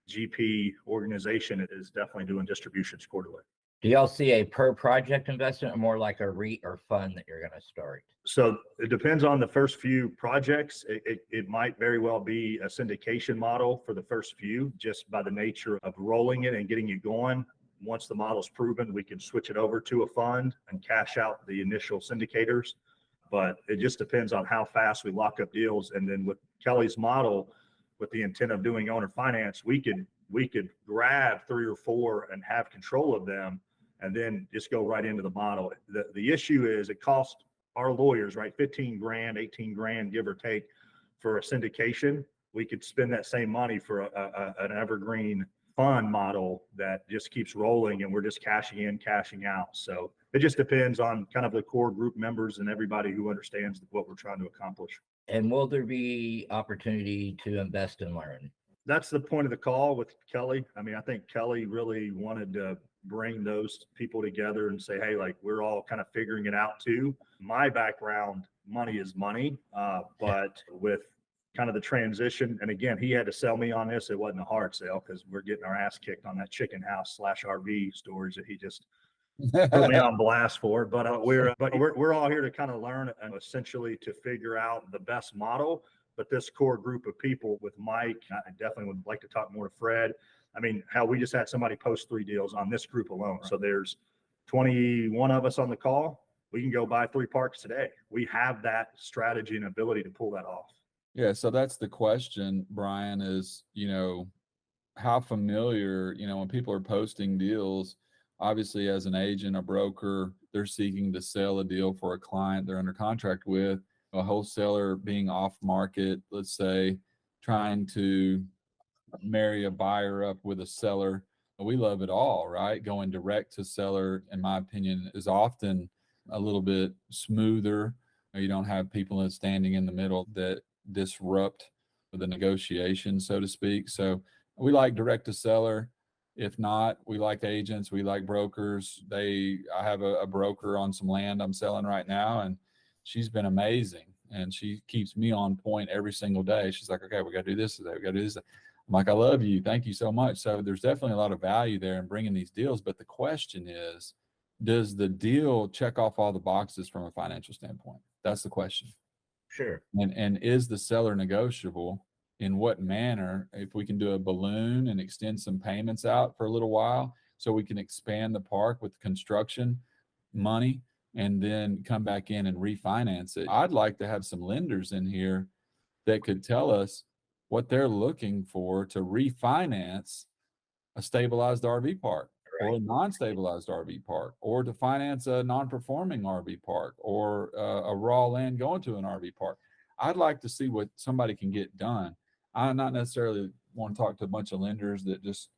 GP organization is definitely doing distributions quarterly. Do y'all see a per project investment or more like a REIT or fund that you're going to start? So it depends on the first few projects. It might very well be a syndication model for the first few, just by the nature of rolling it and getting it going. Once the model's proven, we can switch it over to a fund and cash out the initial syndicators. But it just depends on how fast we lock up deals. And then with Kelly's model, with the intent of doing owner finance, we could grab 3 or 4 and have control of them and then just go right into the model. The issue is it costs our lawyers, right, 15 grand, 18 grand, give or take, for a syndication. We could spend that same money for an evergreen fund model that just keeps rolling and we're just cashing in, cashing out. So it just depends on kind of the core group members and everybody who understands what we're trying to accomplish. And will there be opportunity to invest and learn? That's the point of the call with Kelly. I mean, I think Kelly really wanted to bring those people together and say, hey, like, we're all kind of figuring it out too. My background, money is money, but with kind of the transition, and again, he had to sell me on this. It wasn't a hard sale because we're getting our ass kicked on that chicken house / RV storage that he just put me on blast for. But we're all here to kind of learn and essentially to figure out the best model. But this core group of people with Mike, I definitely would like to talk more to Fred. I mean, how we just had somebody post 3 deals on this group alone. Right. So there's 21 of us on the call. We can go buy 3 parks today. We have that strategy and ability to pull that off. Yeah. So that's the question, Brian, is, how familiar, when people are posting deals, obviously as an agent, a broker, they're seeking to sell a deal for a client they're under contract with. A wholesaler being off market, let's say, trying to marry a buyer up with a seller. We love it all, right? Going direct to seller, in my opinion, is often a little bit smoother. You don't have people standing in the middle that disrupt the negotiation, so to speak. So we like direct to seller. If not, we like agents, we like brokers. I have a broker on some land I'm selling right now, and she's been amazing. And she keeps me on point every single day. She's like, okay, we got to do this today. We got to do this. I'm like, I love you. Thank you so much. So there's definitely a lot of value there in bringing these deals. But the question is, does the deal check off all the boxes from a financial standpoint? That's the question. Sure. And is the seller negotiable? In what manner? If we can do a balloon and extend some payments out for a little while so we can expand the park with construction money and then come back in and refinance it. I'd like to have some lenders in here that could tell us what they're looking for to refinance a stabilized RV park, right, or a non-stabilized RV park, or to finance a non-performing RV park, or a raw land going to an RV park. I'd like to see what somebody can get done. I not necessarily want to talk to a bunch of lenders that just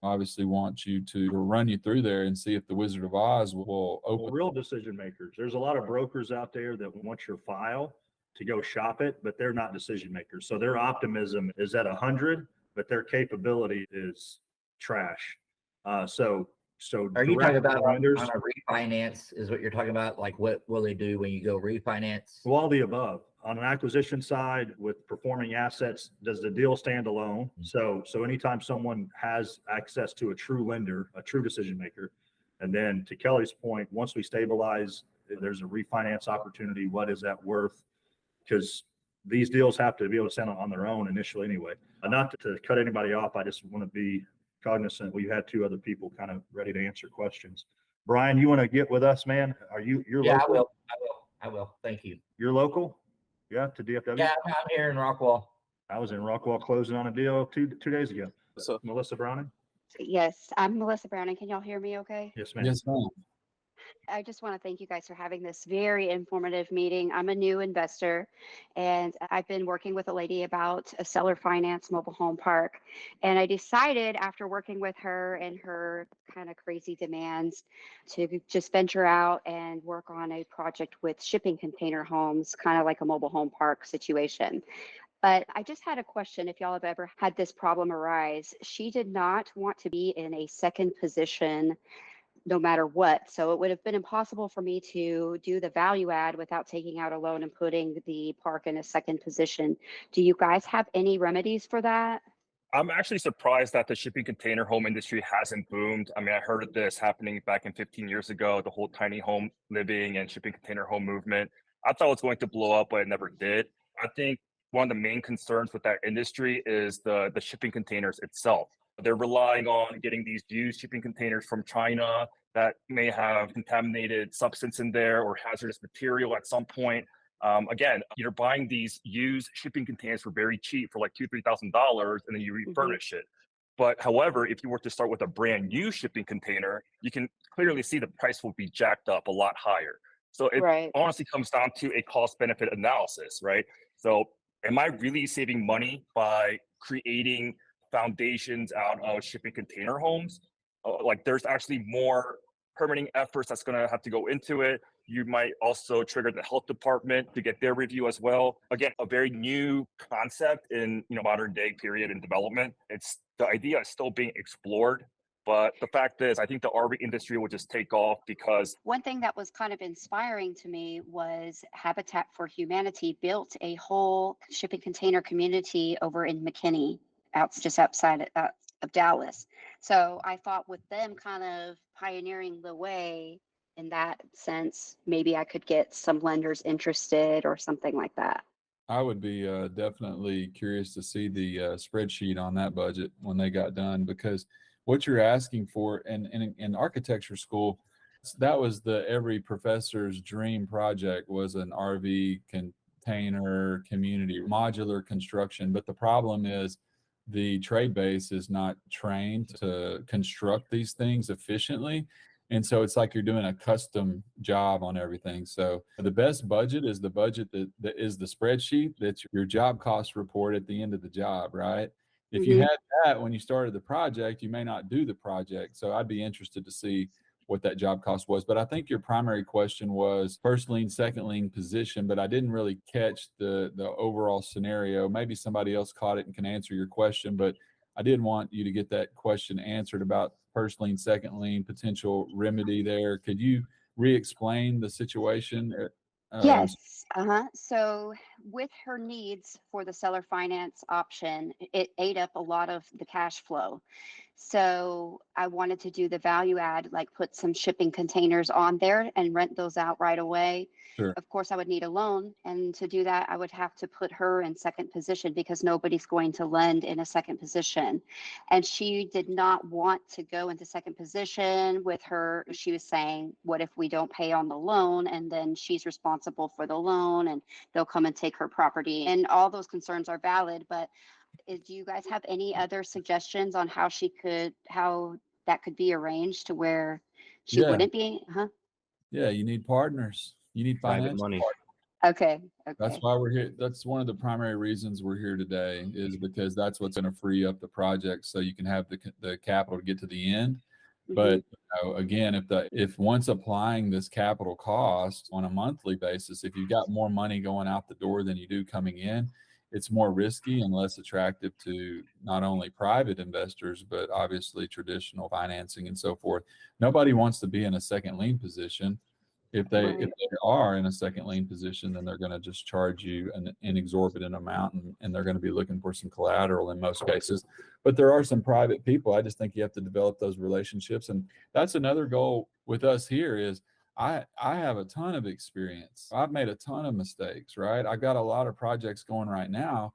obviously want you to run you through there and see if the Wizard of Oz will open. Well, real decision makers. There's a lot of brokers out there that want your file to go shop it, but they're not decision makers. So their optimism is at 100, but their capability is trash. So are you talking about lenders, on a refinance is what you're talking about? Like, what will they do when you go refinance? Well, all the above. On an acquisition side with performing assets, does the deal stand alone? So anytime someone has access to a true lender, a true decision maker, and then to Kelly's point, once we stabilize, there's a refinance opportunity. What is that worth? Because these deals have to be able to stand on their own initially anyway. Not to cut anybody off, I just want to be cognizant. We had 2 other people kind of ready to answer questions. Brian, you want to get with us, man? You're yeah, local? I will. Thank you. You're local? Yeah, to DFW? Yeah, I'm here in Rockwall. I was in Rockwall closing on a deal two days ago. So Melissa Browning? Yes, I'm Melissa Browning. Can y'all hear me okay? Yes, ma'am. Yes, ma'am. I just want to thank you guys for having this very informative meeting. I'm a new investor and I've been working with a lady about a seller finance mobile home park. And I decided after working with her and her kind of crazy demands to just venture out and work on a project with shipping container homes, kind of like a mobile home park situation. But I just had a question if y'all have ever had this problem arise. She did not want to be in a second position no matter what. So it would have been impossible for me to do the value add without taking out a loan and putting the park in a second position. Do you guys have any remedies for that? I'm actually surprised that the shipping container home industry hasn't boomed. I mean, I heard of this happening back in 15 years ago, the whole tiny home living and shipping container home movement. I thought it was going to blow up, but it never did. I think one of the main concerns with that industry is the shipping containers itself. They're relying on getting these used shipping containers from China that may have contaminated substance in there or hazardous material at some point. Again, you're buying these used shipping containers for very cheap for like $2,000-$3,000, and then you refurnish it. But however, if you were to start with a brand new shipping container, you can clearly see the price will be jacked up a lot higher. So it Right. honestly comes down to a cost benefit analysis, right? So am I really saving money by creating foundations out of shipping container homes? Like there's actually more permitting efforts that's going to have to go into it. You might also trigger the health department to get their review as well. Again, a very new concept in modern day period in development. It's the idea is still being explored. But the fact is, I think the RV industry will just take off because One thing that was kind of inspiring to me was Habitat for Humanity built a whole shipping container community over in McKinney, just outside of Dallas. So I thought with them kind of pioneering the way in that sense, maybe I could get some lenders interested or something like that. I would be definitely curious to see the spreadsheet on that budget when they got done, because what you're asking for in architecture school, that was every professor's dream project was an RV container community, modular construction. But the problem is the trade base is not trained to construct these things efficiently. And so it's like you're doing a custom job on everything. So the best budget is the budget that is the spreadsheet. That's your job cost report at the end of the job, right? If you Mhm. had that when you started the project, you may not do the project. So I'd be interested to see what that job cost was. But I think your primary question was first lien, second lien position, but I didn't really catch the overall scenario. Maybe somebody else caught it and can answer your question, but I did want you to get that question answered about first lien, second lien, potential remedy there. Could you re-explain the situation? Yes. So with her needs for the seller finance option, it ate up a lot of the cash flow. So I wanted to do the value add, like put some shipping containers on there and rent those out right away. Sure. Of course, I would need a loan. And to do that, I would have to put her in second position because nobody's going to lend in a second position. And she did not want to go into second position with her. She was saying, what if we don't pay on the loan and then she's responsible for the loan and they'll come and take her property? And all those concerns are valid, but do you guys have any other suggestions on how that could be arranged to where she Yeah. wouldn't be? Yeah, you need partners. You need Private financial money. partners. Okay. That's why we're here. That's one of the primary reasons we're here today, is because that's what's going to free up the project so you can have the capital to get to the end. But again, if once applying this capital cost on a monthly basis, if you've got more money going out the door than you do coming in, it's more risky and less attractive to not only private investors, but obviously traditional financing and so forth. Nobody wants to be in a second lien position. If they are in a second lien position, then they're going to just charge you an exorbitant amount, and they're going to be looking for some collateral in most cases. But there are some private people. I just think you have to develop those relationships, and that's another goal with us here. Is I have a ton of experience. I've made a ton of mistakes, right? I got a lot of projects going right now,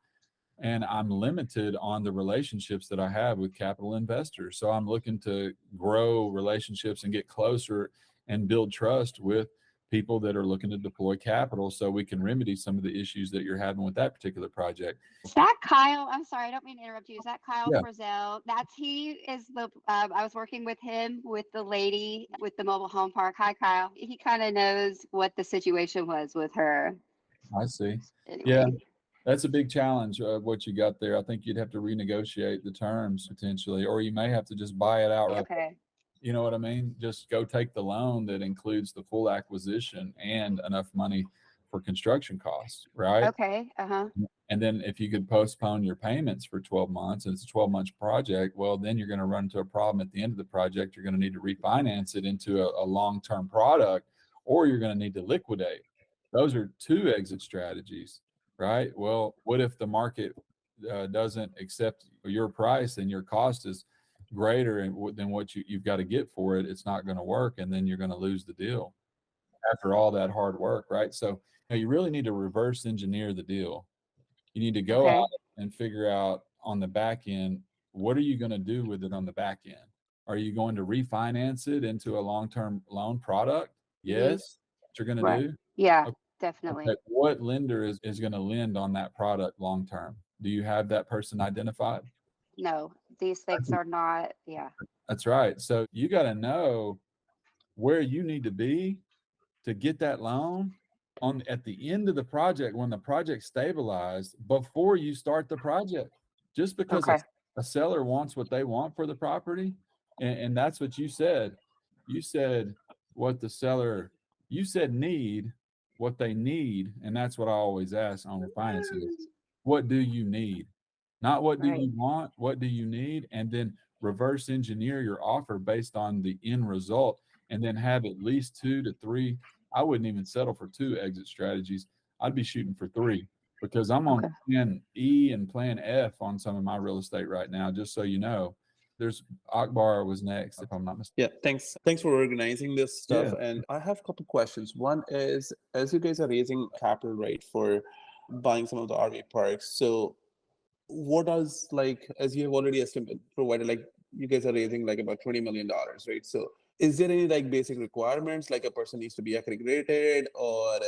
and I'm limited on the relationships that I have with capital investors. So I'm looking to grow relationships and get closer and build trust with people that are looking to deploy capital so we can remedy some of the issues that you're having with that particular project. Is that Kyle? I'm sorry, I don't mean to interrupt you. Is that Kyle Yeah. Frizzell? He is I was working with him with the lady with the mobile home park. Hi, Kyle. He kind of knows what the situation was with her. I see. Anyway. Yeah, that's a big challenge, what you got there. I think you'd have to renegotiate the terms potentially, or you may have to just buy it outright. Okay. You know what I mean? Just go take the loan that includes the full acquisition and enough money for construction costs, right? Okay. Uh-huh. And then if you could postpone your payments for 12 months and it's a 12-month project, well, then you're going to run into a problem at the end of the project. You're going to need to refinance it into a long-term product, or you're going to need to liquidate. Those are two exit strategies, right? Well, what if the market doesn't accept your price and your cost is greater than what you've got to get for it? It's not going to work, and then you're going to lose the deal after all that hard work, right? So you really need to reverse engineer the deal. You need to go Okay. out and figure out on the back end, what are you going to do with it on the back end? Are you going to refinance it into a long-term loan product? Yes. What you're going to Right. do? Yeah, Okay. definitely. Okay. What lender is going to lend on that product long-term? Do you have that person identified? No, these things are not. Yeah. That's right. So you got to know where you need to be to get that loan at the end of the project, when the project's stabilized, before you start the project. Just because Okay. a seller wants what they want for the property, and that's what you said. You said what the seller, you said need, what they need, and that's what I always ask on financing. What do you need? Not what do Right. you want, what do you need? And then reverse engineer your offer based on the end result, and then have at least 2 to 3. I wouldn't even settle for 2 exit strategies. I'd be shooting for 3, because I'm on Okay. plan E and plan F on some of my real estate right now, just so you know. There's Akbar was next, if I'm not mistaken. Yeah, thanks for organizing this stuff. Yeah. And I have a couple questions. One is, as you guys are raising capital rate for buying some of the RV parks, so what does, like, as you have already provided, like you guys are raising like about $20 million, right? So is there any like basic requirements, like a person needs to be accredited, or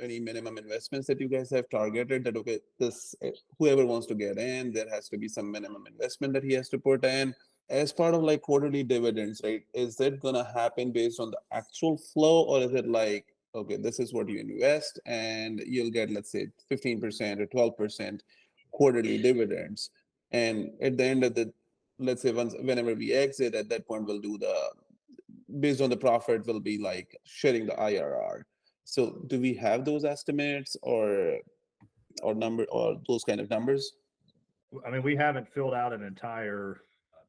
any minimum investments that you guys have targeted that, okay, this whoever wants to get in, there has to be some minimum investment that he has to put in as part of like quarterly dividends, right? Is that gonna happen based on the actual flow, or is it like, okay, this is what you invest and you'll get, let's say, 15% or 12% quarterly dividends, and at the end of the, let's say, whenever we exit, at that point we'll do the, based on the profit, will be like sharing the IRR. So do we have those estimates or number, or those kind of numbers? I mean, we haven't filled out an entire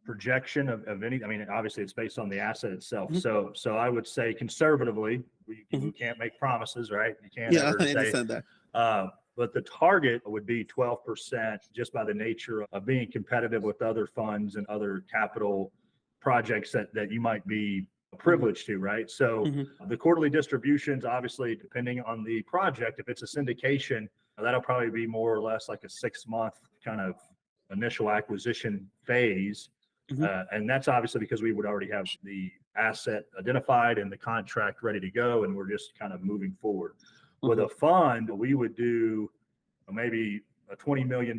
projection of any, I mean, obviously it's based on the asset itself. Mhm. So I would say conservatively, we Mhm. can't make promises, right? You can't Yeah, ever I say, understand that. but the target would be 12%, just by the nature of being competitive with other funds and other capital projects that you might be privileged to, right? So Mhm. the quarterly distributions, obviously, depending on the project, if it's a syndication, that'll probably be more or less like a 6-month kind of initial acquisition phase. Mhm. And that's obviously because we would already have the asset identified and the contract ready to go, and we're just kind of moving forward. With a fund, we would do maybe a $20 million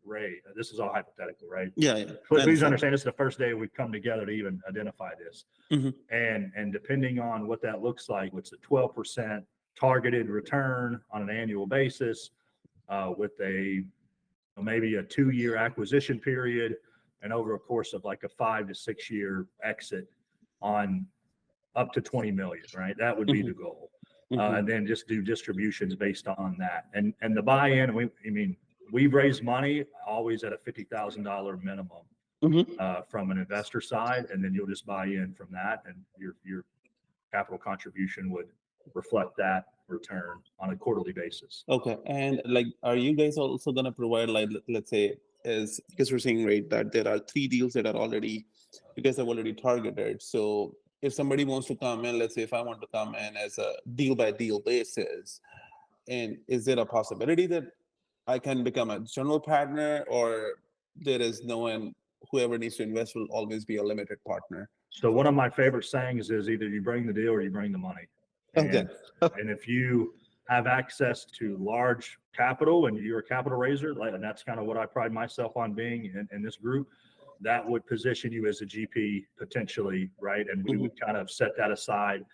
raise. This is all hypothetical, right? Yeah, Please understand, this is the first day we've come together to even identify this. Mhm. And depending on what that looks like, it's a 12% targeted return on an annual basis, with maybe a 2-year acquisition period, and over a course of like a 5 to 6 year exit on up to 20 million, right? That would be the goal. And then just do distributions based on that. And the buy-in, we've raised money always at a $50,000 minimum from an investor side, and then you'll just buy in from that, and your capital contribution would reflect that return on a quarterly basis. Okay, and like, are you guys also gonna provide, like, let's say, as because we're seeing, right, that there are 3 deals that are already, you guys have already targeted. So if somebody wants to come in, let's say if I want to come in as a deal by deal basis, and is there a possibility that I can become a general partner, or there is no one, whoever needs to invest will always be a limited partner? So one of my favorite sayings is either you bring the deal or you bring the money. Okay. And if you have access to large capital and you're a capital raiser, and that's kind of what I pride myself on being in this group, that would position you as a GP potentially, right? And we would kind of set that aside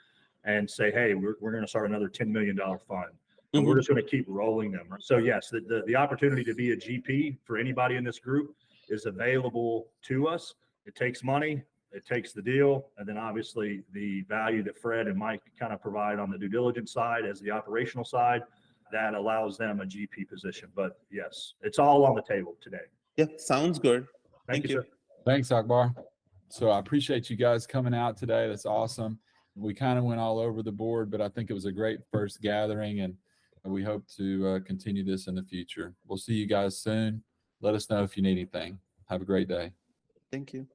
and say, hey, we're going to start another $10 million fund. And we're just going to keep rolling them. So yes, the opportunity to be a GP for anybody in this group is available to us. It takes money, it takes the deal, and then obviously the value that Fred and Mike kind of provide on the due diligence side as the operational side, that allows them a GP position. But yes, it's all on the table today. Yeah, sounds good. Thank you, sir. Thanks, Akbar. So I appreciate you guys coming out today. That's awesome. We kind of went all over the board, but I think it was a great first gathering, and we hope to continue this in the future. We'll see you guys soon. Let us know if you need anything. Have a great day. Thank you.